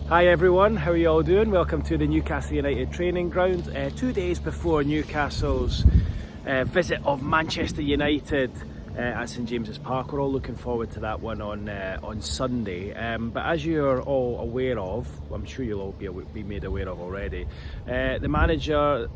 Hi everyone, how are you all doing? Welcome to the Newcastle United training ground. 2 days before Newcastle's visit of Manchester United at St James's Park. We're all looking forward to that one on Sunday. But as you're all aware of, I'm sure you'll all be made aware of already, the manager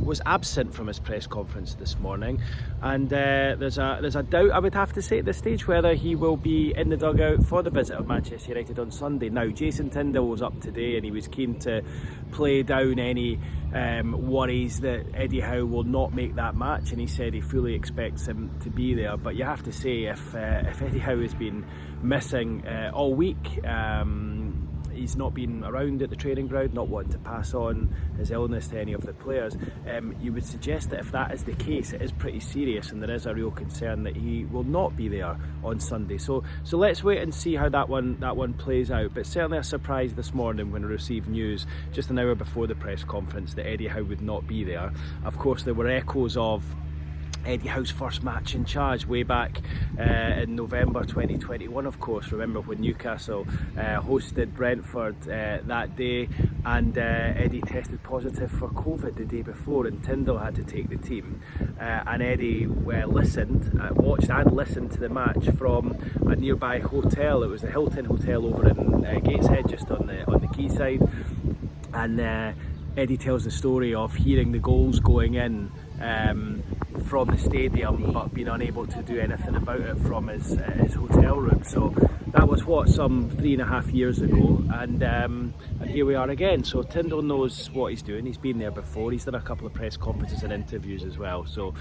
was absent from his press conference this morning, and there's a doubt, I would have to say at this stage, whether he will be in the dugout for the visit of Manchester United on Sunday. Now, Jason Tindall was up today and he was keen to play down any worries that Eddie Howe will not make that match, and he said he fully expects him to be there. But you have to say, if Eddie Howe has been missing all week, he's not been around at the training ground, not wanting to pass on his illness to any of the players, you would suggest that if that is the case, it is pretty serious and there is a real concern that he will not be there on Sunday. So let's wait and see how that one plays out. But certainly a surprise this morning when I received news just an hour before the press conference that Eddie Howe would not be there. Of course, there were echoes of Eddie Howe's first match in charge way back in November 2021, of course. Remember when Newcastle hosted Brentford that day, and Eddie tested positive for COVID the day before, and Tindall had to take the team. And Eddie watched and listened to the match from a nearby hotel. It was the Hilton Hotel over in Gateshead, just on the quayside. And Eddie tells the story of hearing the goals going in from the stadium, but being unable to do anything about it from his hotel room. So that was some 3.5 years ago, and here we are again. So Tindall knows what he's doing. He's been there before. He's done a couple of press conferences and interviews as well. So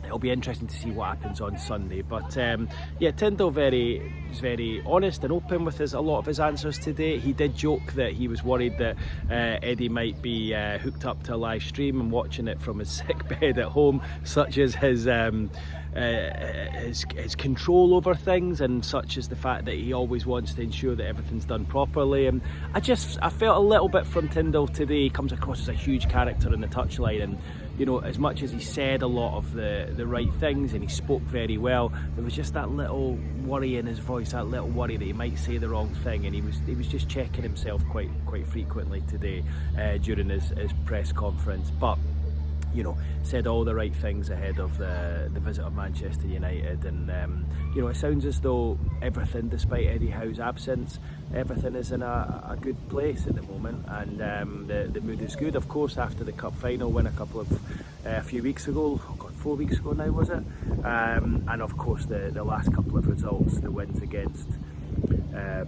it'll be interesting to see what happens on Sunday. But Tindall was very honest and open with a lot of his answers today. He did joke that he was worried that Eddie might be hooked up to a live stream and watching it from his sick bed at home, such as his control over things, and such as the fact that he always wants to ensure that everything's done properly. And I felt a little bit from Tindall today. He comes across as a huge character in the touchline, and you know, as much as he said a lot of the right things and he spoke very well, there was just that little worry in his voice, that little worry that he might say the wrong thing, and he was just checking himself quite frequently today during his press conference. But you know, said all the right things ahead of the visit of Manchester United, and you know, it sounds as though everything, despite Eddie Howe's absence, everything is in a good place at the moment, and the mood is good. Of course, after the cup final win a few weeks ago, 4 weeks ago now, was it? And of course the last couple of results, the wins against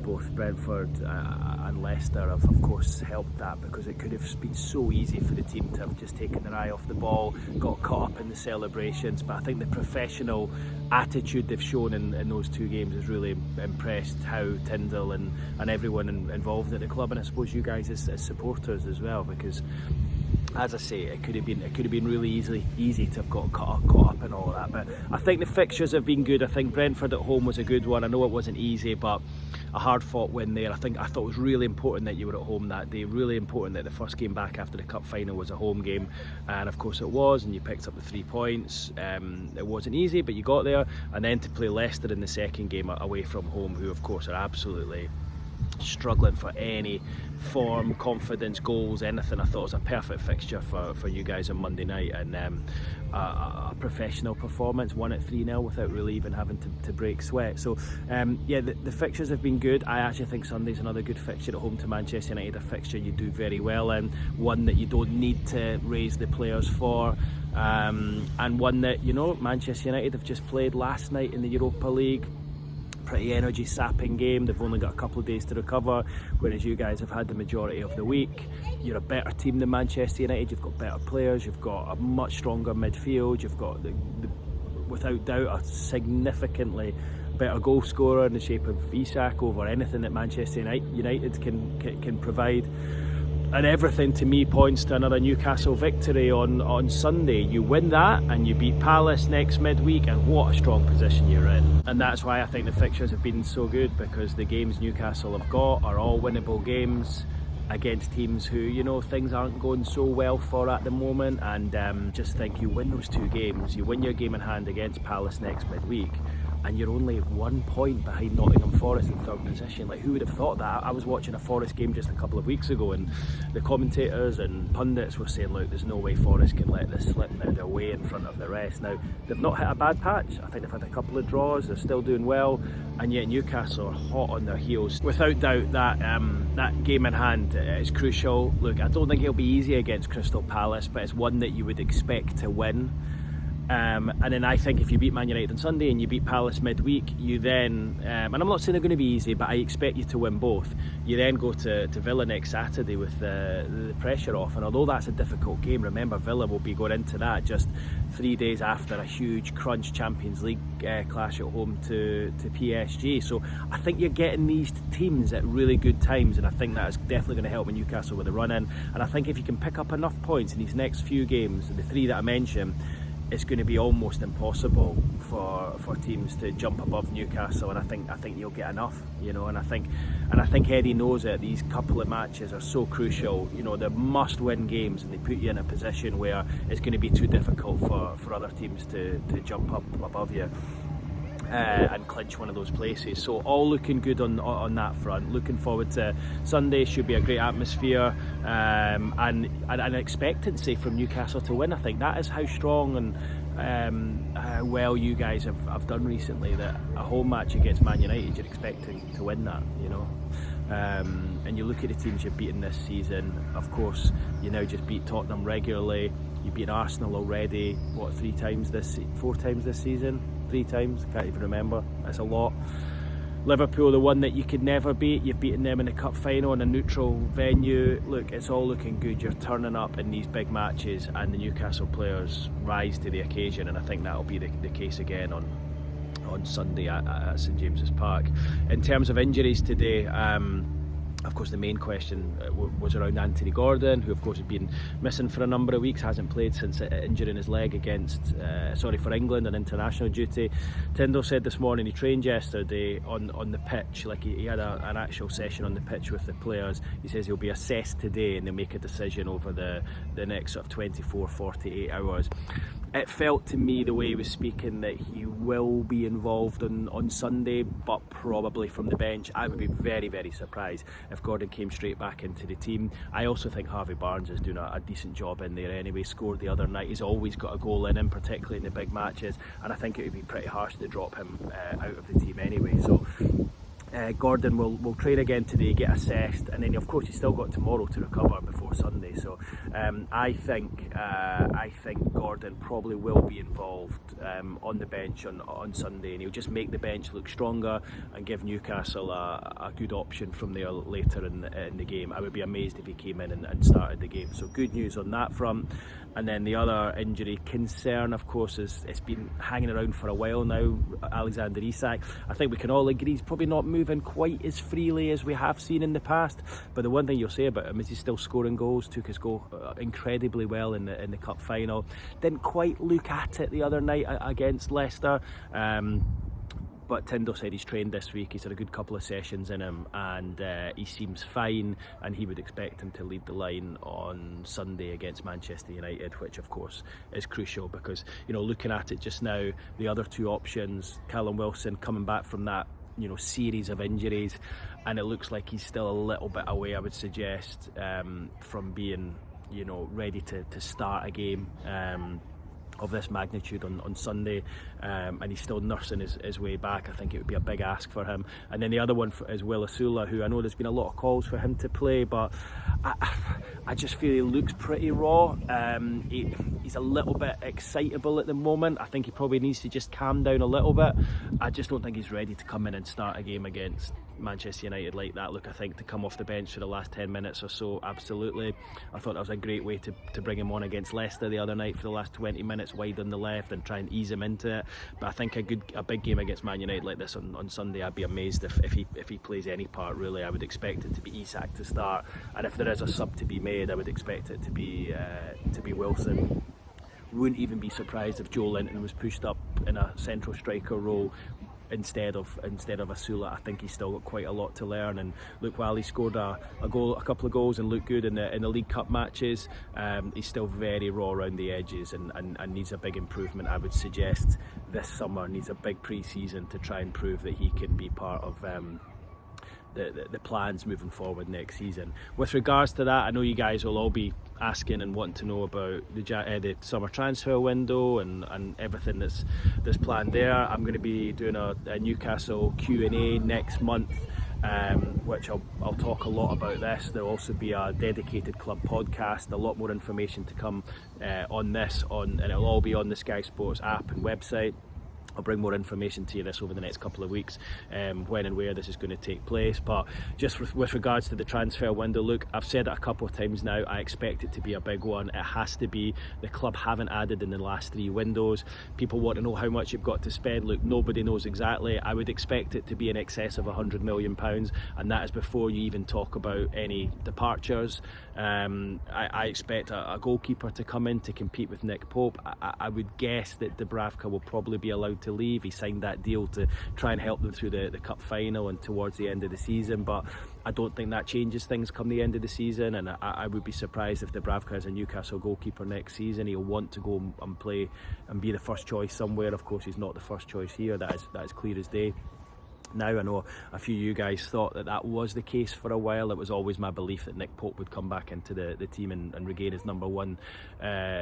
both Brentford and Leicester have of course helped that, because it could have been so easy for the team to have just taken their eye off the ball, got caught up in the celebrations. But I think the professional attitude they've shown in those two games has really impressed Howe, Tindall and everyone involved at the club, and I suppose you guys as supporters as well, because as I say, it could have been really easy to have got caught up in all of that. But I think the fixtures have been good. I think Brentford at home was a good one. I know it wasn't easy, but a hard-fought win there. I thought it was really important that you were at home that day. Really important that the first game back after the cup final was a home game, and of course it was. And you picked up the 3 points. It wasn't easy, but you got there. And then to play Leicester in the second game away from home, who of course are absolutely struggling for any form, confidence, goals, anything. I thought it was a perfect fixture for you guys on Monday night, and a professional performance, won at 3-0 without really even having to break sweat. So the fixtures have been good. I actually think Sunday's another good fixture at home to Manchester United, a fixture you do very well in, one that you don't need to raise the players for, and one that, you know, Manchester United have just played last night in the Europa League. Pretty energy sapping game. They've only got a couple of days to recover, whereas you guys have had the majority of the week. You're a better team than Manchester United. You've got better players, you've got a much stronger midfield, you've got without doubt a significantly better goal scorer in the shape of Isak over anything that Manchester United can provide. And everything to me points to another Newcastle victory on Sunday. You win that and you beat Palace next midweek, and what a strong position you're in. And that's why I think the fixtures have been so good, because the games Newcastle have got are all winnable games against teams who, you know, things aren't going so well for at the moment. And just think, you win those 2 games, you win your game in hand against Palace next midweek, and you're only 1 point behind Nottingham Forest in third position. Like, who would have thought that? I was watching a Forest game just a couple of weeks ago, and the commentators and pundits were saying, look, there's no way Forest can let this slip now. They're way in front of the rest. Now, they've not hit a bad patch. I think they've had a couple of draws. They're still doing well, and yet Newcastle are hot on their heels. Without doubt, that game in hand is crucial. Look, I don't think it'll be easy against Crystal Palace, but it's one that you would expect to win. And then I think if you beat Man United on Sunday and you beat Palace midweek, you then, and I'm not saying they're going to be easy, but I expect you to win both. You then go to Villa next Saturday with the pressure off, and although that's a difficult game, remember Villa will be going into that just 3 days after a huge crunch Champions League clash at home to PSG. So I think you're getting these teams at really good times, and I think that is definitely going to help Newcastle with the run-in. And I think if you can pick up enough points in these next few games, the three that I mentioned, it's going to be almost impossible for teams to jump above Newcastle, and I think you'll get enough, and I think Eddie knows it. These couple of matches are so crucial, they're must-win games, and they put you in a position where it's going to be too difficult for other teams to jump up above you and clinch one of those places. So all looking good on that front. Looking forward to Sunday. Should be a great atmosphere, and an expectancy from Newcastle to win. I think that is how strong and how well you guys have done recently, that a home match against Man United, you're expecting to win that, and you look at the teams you've beaten this season. Of course, you now just beat Tottenham regularly. You beat Arsenal already, 4 times this season? 3 times, I can't even remember. That's a lot. Liverpool, the one that you could never beat, you've beaten them in the cup final in a neutral venue. Look, it's all looking good. You're turning up in these big matches, and the Newcastle players rise to the occasion, and I think that'll be the case again on Sunday at St James's Park. In terms of injuries today, of course the main question was around Anthony Gordon, who of course had been missing for a number of weeks, hasn't played since injuring his leg for England on international duty. Tyndall said this morning he trained yesterday on the pitch, like he had an actual session on the pitch with the players. He says he'll be assessed today and they'll make a decision over the next sort of 24, 48 hours. It felt to me, the way he was speaking, that he will be involved on Sunday, but probably from the bench. I would be very, very surprised if Gordon came straight back into the team. I also think Harvey Barnes is doing a decent job in there anyway. Scored the other night. He's always got a goal in him, particularly in the big matches, and I think it would be pretty harsh to drop him out of the team anyway. So Gordon will train again today, get assessed, and then of course he's still got tomorrow to recover before Sunday. So I think Gordon probably will be involved on the bench on Sunday, and he'll just make the bench look stronger and give Newcastle a good option from there later in the game. I would be amazed if he came in and started the game. So good news on that front. And then the other injury concern, of course, is it's been hanging around for a while now. Alexander Isak, I think we can all agree he's probably not moving quite as freely as we have seen in the past. But the one thing you'll say about him is he's still scoring goals. Took his goal incredibly well in the cup final. Didn't quite look at it the other night against Leicester. But Tyndall said he's trained this week, he's had a good couple of sessions in him, and he seems fine, and he would expect him to lead the line on Sunday against Manchester United, which of course is crucial because, looking at it just now, the other two options, Callum Wilson coming back from that series of injuries, and it looks like he's still a little bit away, I would suggest, from being ready to start a game of this magnitude on Sunday, and he's still nursing his way back. I think it would be a big ask for him. And then the other one is Will Asula, who I know there's been a lot of calls for him to play, but I just feel he looks pretty raw. He's a little bit excitable at the moment. I think he probably needs to just calm down a little bit. I just don't think he's ready to come in and start a game against Manchester United like that. Look, I think to come off the bench for the last 10 minutes or so, absolutely. I thought that was a great way to bring him on against Leicester the other night for the last 20 minutes wide on the left and try and ease him into it. But I think a big game against Man United like this on Sunday, I'd be amazed if he plays any part really. I would expect it to be Isak to start, and if there is a sub to be made, I would expect it to be Wilson. Wouldn't even be surprised if Joe Linton was pushed up in a central striker role instead of Asula. I think he's still got quite a lot to learn. And look, while he scored a couple of goals and looked good in the League Cup matches, he's still very raw around the edges and needs a big improvement. I would suggest this summer needs a big pre-season to try and prove that he can be part of the plans moving forward next season. With regards to that, I know you guys will all be asking and wanting to know about the summer transfer window and everything that's planned there. I'm going to be doing a Newcastle Q&A next month, which I'll talk a lot about this. There'll also be a dedicated club podcast, a lot more information to come on this, and it'll all be on the Sky Sports app and website. I'll bring more information to you this over the next couple of weeks, when and where this is going to take place. But just with regards to the transfer window, look, I've said it a couple of times now, I expect it to be a big one. It has to be. The club haven't added in the last 3 windows. People want to know how much you've got to spend. Look, nobody knows exactly. I would expect it to be in excess of £100 million, and that is before you even talk about any departures. I expect a goalkeeper to come in to compete with Nick Pope. I would guess that Dubravka will probably be allowed to leave. He signed that deal to try and help them through the cup final and towards the end of the season, but I don't think that changes things come the end of the season, and I would be surprised if Dubravka is a Newcastle goalkeeper next season. He'll want to go and play and be the first choice somewhere. Of course, he's not the first choice here. That is clear as day. Now, I know a few of you guys thought that was the case for a while. It was always my belief that Nick Pope would come back into the team and regain his number 1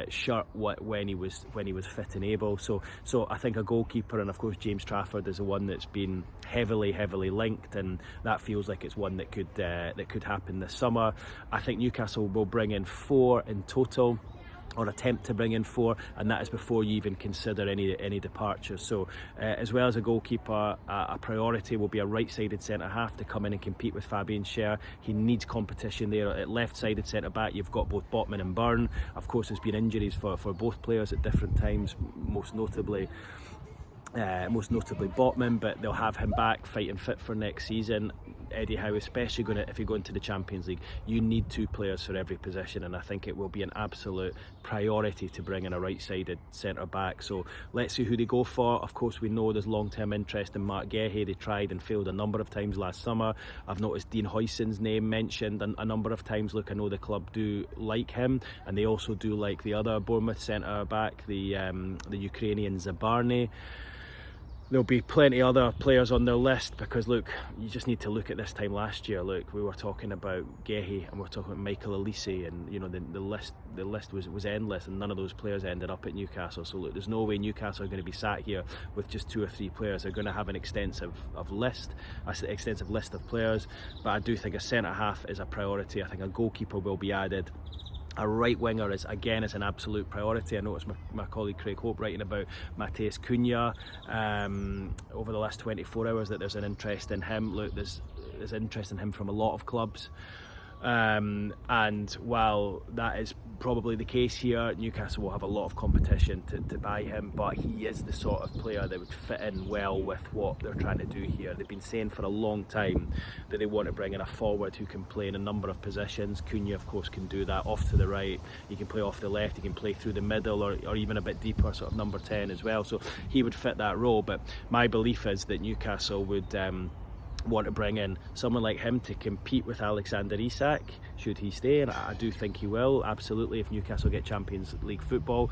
shirt when he was fit and able. So I think a goalkeeper, and of course James Trafford is the one that's been heavily linked, and that feels like it's one that could happen this summer. I think Newcastle will bring in 4 in total, or attempt to bring in 4, and that is before you even consider any departures. So as well as a goalkeeper, a priority will be a right-sided centre-half to come in and compete with Fabian Schär. He needs competition there. At left-sided centre-back, you've got both Botman and Byrne. Of course, there's been injuries for both players at different times, most notably Botman, but they'll have him back fighting fit for next season. Eddie Howe, especially if you go into the Champions League, you need 2 players for every position, and I think it will be an absolute priority to bring in a right-sided centre-back. So let's see who they go for. Of course, we know there's long-term interest in Mark Gehi. They tried and failed a number of times last summer. I've noticed Dean Huijsen's name mentioned a number of times. Look, I know the club do like him, and they also do like the other Bournemouth centre-back, the Ukrainian Zabarny. There'll be plenty of other players on their list, because look, you just need to look at this time last year. Look, we were talking about Gehi and we're talking about Michael Elise, and you know the list was endless, and none of those players ended up at Newcastle. So look, there's no way Newcastle are going to be sat here with just 2 or 3 players. They're going to have an extensive list of players, but I do think a centre half is a priority. I think a goalkeeper will be added. A right winger is an absolute priority. I noticed my colleague Craig Hope writing about Matheus Cunha over the last 24 hours that there's an interest in him. Look, there's interest in him from a lot of clubs. And while that is probably the case here, Newcastle will have a lot of competition to buy him, but he is the sort of player that would fit in well with what they're trying to do here. They've been saying for a long time that they want to bring in a forward who can play in a number of positions. Cunha, of course, can do that off to the right. He can play off the left. He can play through the middle, or even a bit deeper, sort of number 10 as well. So he would fit that role. But my belief is that Newcastle would want to bring in someone like him to compete with Alexander Isak should he stay, and I do think he will, absolutely, if Newcastle get Champions League football.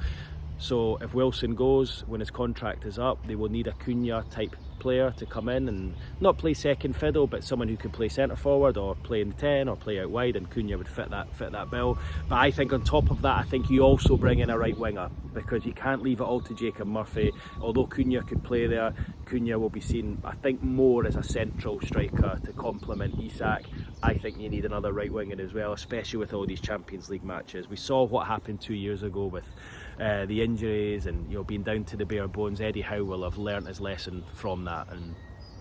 So if Wilson goes when his contract is up, they will need a Cunha type player to come in and not play second fiddle, but someone who could play centre forward or play in the 10 or play out wide, and Cunha would fit that bill. But I think on top of that, I think you also bring in a right winger, because you can't leave it all to Jacob Murphy. Although Cunha could play there, Cunha will be seen, I think, more as a central striker to complement Isak. I think you need another right winger as well, especially with all these Champions League matches. We saw what happened 2 years ago with the injuries and being down to the bare bones. Eddie Howe will have learnt his lesson from that, and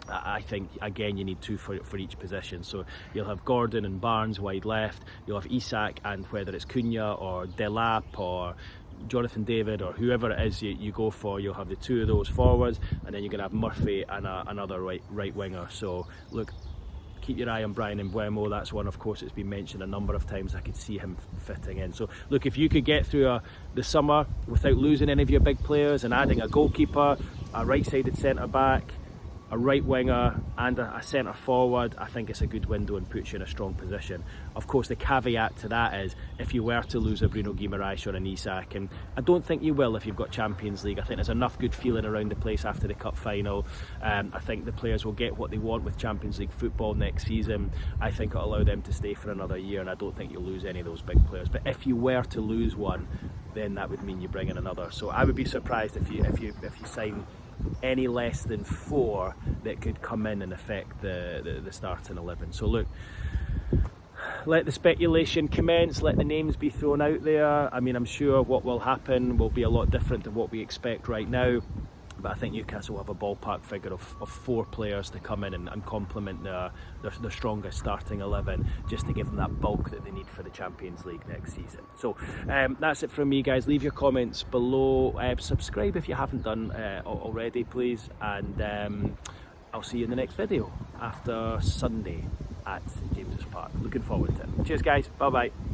I think again you need 2 for each position. So you'll have Gordon and Barnes wide left, you'll have Isak, and whether it's Cunha or Delap or Jonathan David or whoever it is you go for, you'll have the 2 of those forwards, and then you're going to have Murphy and another right winger. So look, keep your eye on Brian Mbeumo. That's one, of course, it's been mentioned a number of times. I could see him fitting in. So look, if you could get through the summer without losing any of your big players and adding a goalkeeper, a right-sided centre-back, a right winger and a centre forward, I think it's a good window and puts you in a strong position. Of course, the caveat to that is if you were to lose a Bruno Guimaraes or an Isak, and I don't think you will if you've got Champions League. I think there's enough good feeling around the place after the cup final. I think the players will get what they want with Champions League football next season. I think it'll allow them to stay for another year, and I don't think you'll lose any of those big players. But if you were to lose one, then that would mean you bring in another. So I would be surprised if you sign any less than 4 that could come in and affect the starting 11. So look, let the speculation commence, let the names be thrown out there. I mean, I'm sure what will happen will be a lot different than what we expect right now, but I think Newcastle will have a ballpark figure of 4 players to come in and complement their strongest starting 11, just to give them that bulk that they need for the Champions League next season. So that's it from me, guys. Leave your comments below, subscribe if you haven't done already, please, and I'll see you in the next video after Sunday at St James's Park. Looking forward to it. Cheers, guys. Bye bye.